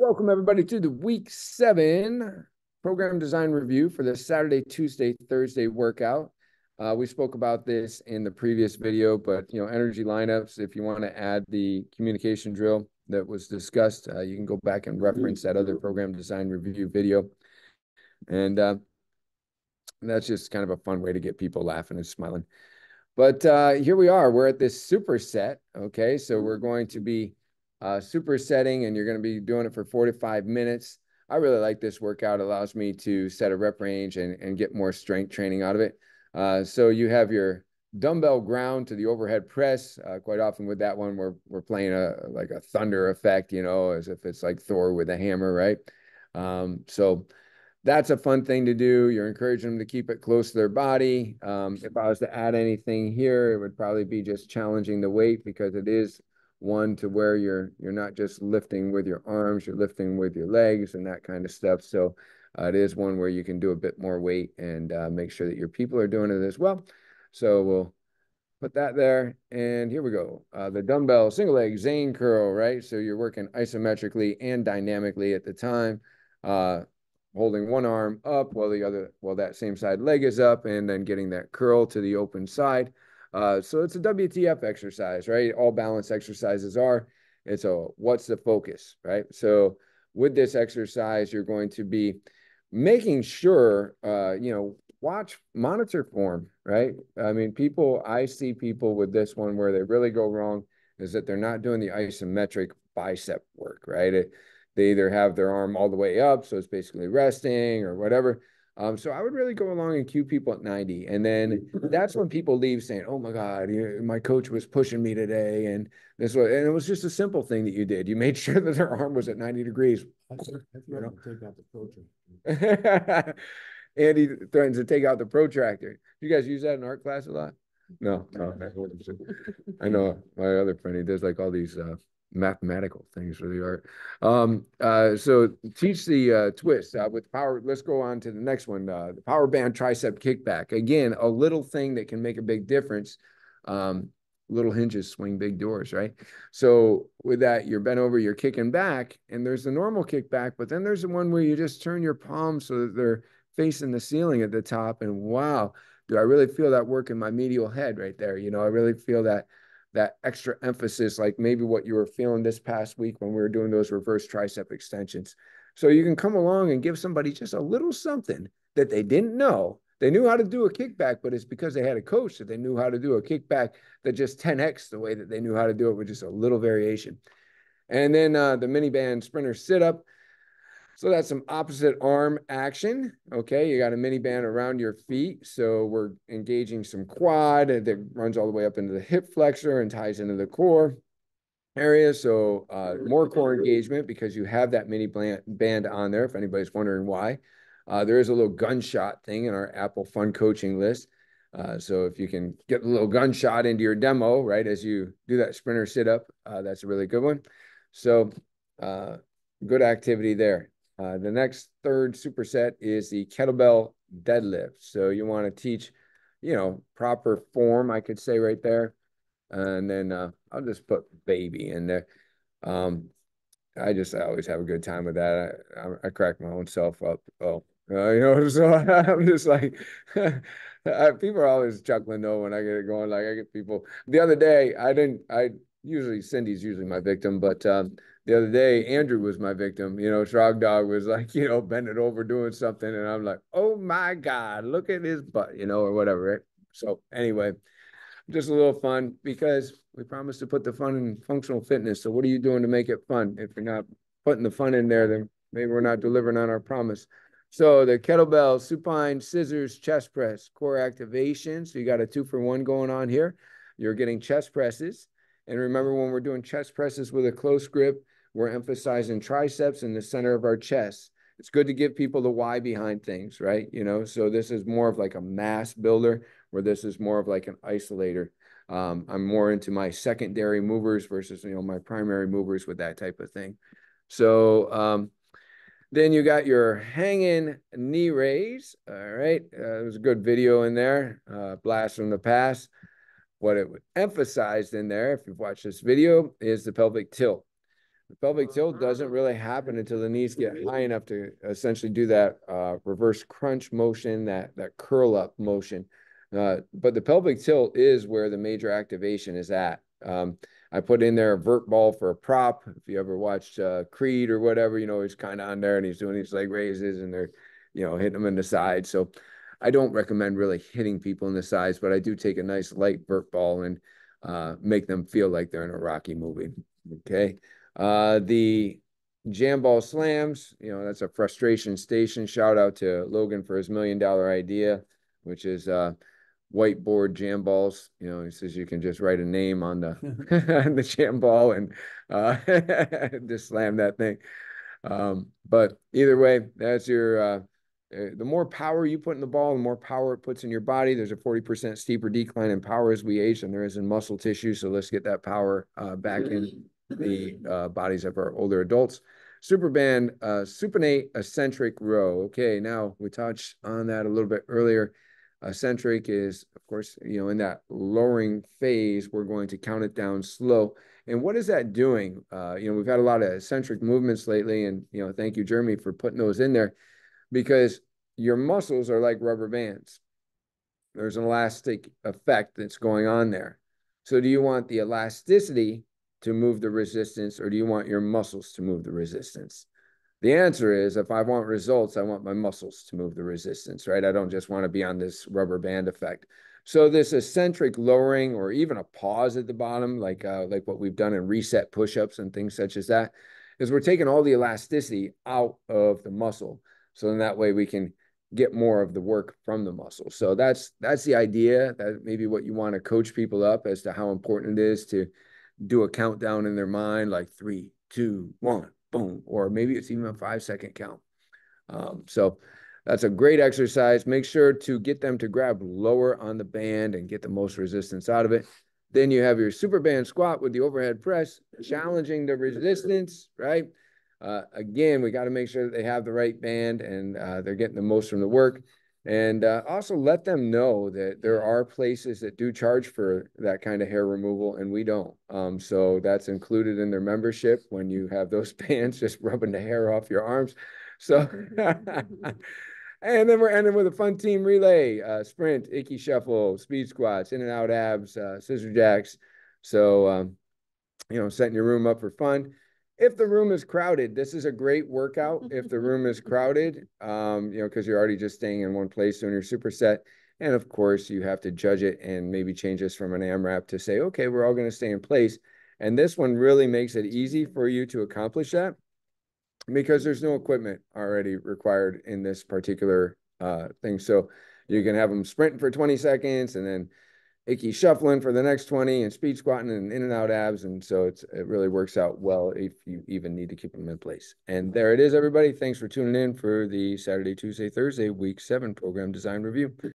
Welcome, everybody, to the week 7 program design review for the Saturday, Tuesday, Thursday workout. We spoke about this in the previous video, but energy lineups, if you want to add the communication drill that was discussed, you can go back and reference that other program design review video. And that's just kind of a fun way to get people laughing and smiling. But here we are. We're at this superset. Okay, so we're going to be supersetting, and you're going to be doing it for 4 to 5 minutes. I really like this workout. It allows me to set a rep range and get more strength training out of it. So you have your dumbbell ground to the overhead press. Quite often with that one, we're playing like a thunder effect, as if it's like Thor with a hammer, right? So that's a fun thing to do. You're encouraging them to keep it close to their body. If I was to add anything here, it would probably be just challenging the weight, because it is one to where you're not just lifting with your arms, you're lifting with your legs and that kind of stuff. So it is one where you can do a bit more weight and make sure that your people are doing it as well. So we'll put that there. And here we go. The dumbbell single leg Zane curl, right? So you're working isometrically and dynamically at the time. Holding one arm up while that same side leg is up, and then getting that curl to the open side. So it's a WTF exercise, right? All balance exercises are. It's what's the focus, right? So with this exercise, you're going to be making sure, monitor form, right? I mean, I see people with this one where they really go wrong is that they're not doing the isometric bicep work, right? They either have their arm all the way up, so it's basically resting or whatever. So I would really go along and cue people at 90. And then that's when people leave saying, oh my God, my coach was pushing me today. And it was just a simple thing that you did. You made sure that their arm was at 90 degrees. Take out the protractor. Andy threatens to take out the protractor. You guys use that in art class a lot? No. I know my other friend, he does like all these mathematical things for the art. So teach the twist with power. Let's go on to the next one. The power band tricep kickback. Again, a little thing that can make a big difference. Little hinges swing big doors, right? So with that, you're bent over, you're kicking back, and there's the normal kickback, but then there's the one where you just turn your palms so that they're facing the ceiling at the top. And wow, do I really feel that work in my medial head right there? I really feel that extra emphasis, like maybe what you were feeling this past week when we were doing those reverse tricep extensions. So you can come along and give somebody just a little something that they didn't know. They knew how to do a kickback, but it's because they had a coach that they knew how to do a kickback that just 10x the way that they knew how to do it with just a little variation. And then the mini band sprinter sit up. So that's some opposite arm action. Okay, you got a mini band around your feet. So we're engaging some quad that runs all the way up into the hip flexor and ties into the core area. So more core engagement because you have that mini band on there, if anybody's wondering why. There is a little gunshot thing in our Apple Fun Coaching list. So if you can get a little gunshot into your demo, right, as you do that sprinter sit up, that's a really good one. So good activity there. The next third superset is the kettlebell deadlift. So you want to teach, proper form, I could say right there. And then I'll just put baby in there. I always have a good time with that. I crack my own self up. So I'm just like, people are always chuckling though when I get it going. Like I get people. The other day, Cindy's usually my victim, but the other day, Andrew was my victim. Shrog Dog was like, bending over doing something. And I'm like, oh my God, look at his butt, or whatever. Right? So anyway, just a little fun because we promised to put the fun in functional fitness. So what are you doing to make it fun? If you're not putting the fun in there, then maybe we're not delivering on our promise. So the kettlebell, supine, scissors, chest press, core activation. So you got a 2-for-1 going on here. You're getting chest presses. And remember, when we're doing chest presses with a close grip, we're emphasizing triceps in the center of our chest. It's good to give people the why behind things, right? So this is more of like a mass builder, where this is more of like an isolator. I'm more into my secondary movers versus, my primary movers with that type of thing. So then you got your hanging knee raise. All right. There's a good video in there, blast from the past. What it emphasized in there, if you've watched this video, is the pelvic tilt. The pelvic tilt doesn't really happen until the knees get high enough to essentially do that reverse crunch motion, that curl up motion. But the pelvic tilt is where the major activation is at. I put in there a vert ball for a prop. If you ever watched Creed or whatever, he's kind of on there and he's doing these leg raises and they're, hitting them in the side. So I don't recommend really hitting people in the sides, but I do take a nice light vert ball and make them feel like they're in a Rocky movie. Okay. The jam ball slams, that's a frustration station. Shout out to Logan for his $1 million idea, which is whiteboard jam balls. He says you can just write a name on the the jam ball and just slam that thing. But either way, that's your the more power you put in the ball, the more power it puts in your body. There's a 40% steeper decline in power as we age than there is in muscle tissue. So let's get that power back in the bodies of our older adults. Superband, supinate eccentric row. Okay, now we touched on that a little bit earlier. Eccentric is, of course, in that lowering phase, we're going to count it down slow. And what is that doing? We've had a lot of eccentric movements lately, and thank you, Jeremy, for putting those in there, because your muscles are like rubber bands. There's an elastic effect that's going on there. So do you want the elasticity to move the resistance, or do you want your muscles to move the resistance? The answer is, if I want results, I want my muscles to move the resistance, right? I don't just want to be on this rubber band effect. So this eccentric lowering, or even a pause at the bottom, like what we've done in reset push-ups and things such as that, is we're taking all the elasticity out of the muscle. So in that way we can get more of the work from the muscle. So that's the idea. That maybe what you want to coach people up as to how important it is to do a countdown in their mind, like 3, 2, 1, boom, or maybe it's even a 5-second count. So that's a great exercise. Make sure to get them to grab lower on the band and get the most resistance out of it. Then you have your super band squat with the overhead press, challenging the resistance, right? Again, we got to make sure that they have the right band and they're getting the most from the work. And also let them know that there are places that do charge for that kind of hair removal, and we don't. So that's included in their membership when you have those bands just rubbing the hair off your arms. So, and then we're ending with a fun team relay, sprint, icky shuffle, speed squats, in and out abs, scissor jacks. So, setting your room up for fun. If the room is crowded, this is a great workout. If the room is crowded, because you're already just staying in one place doing your superset. And of course, you have to judge it and maybe change this from an AMRAP to say, okay, we're all going to stay in place. And this one really makes it easy for you to accomplish that, because there's no equipment already required in this particular thing. So you can have them sprinting for 20 seconds and then icky shuffling for the next 20 and speed squatting and in and out abs. And so it really works out well if you even need to keep them in place. And there it is, everybody. Thanks for tuning in for the Saturday, Tuesday, Thursday, week 7 program design review.